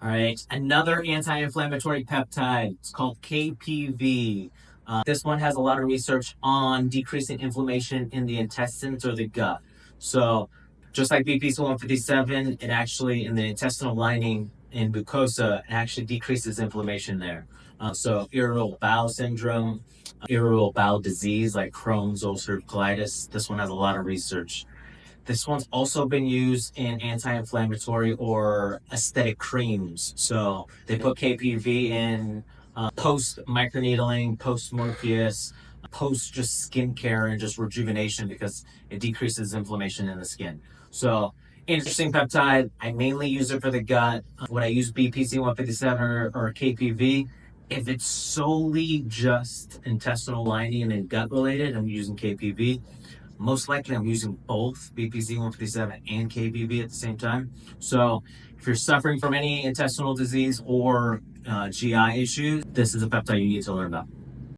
All right, another anti-inflammatory peptide. It's called KPV. This one has a lot of research on decreasing inflammation in the intestines or the gut. So just like BPC-157, it actually, in the intestinal lining and mucosa, it actually decreases inflammation there. So irritable bowel syndrome, irritable bowel disease like Crohn's, ulcerative colitis, this one has a lot of research. This one's also been used in anti-inflammatory or aesthetic creams. So they put KPV in post-microneedling, post-morpheus, post just skincare and just rejuvenation because it decreases inflammation in the skin. So interesting peptide. I mainly use it for the gut. When I use BPC-157 or KPV, if it's solely just intestinal lining and gut related, I'm using KPV. Most likely I'm using both BPC-157 and KPV at the same time. So if you're suffering from any intestinal disease or GI issues, this is a peptide you need to learn about.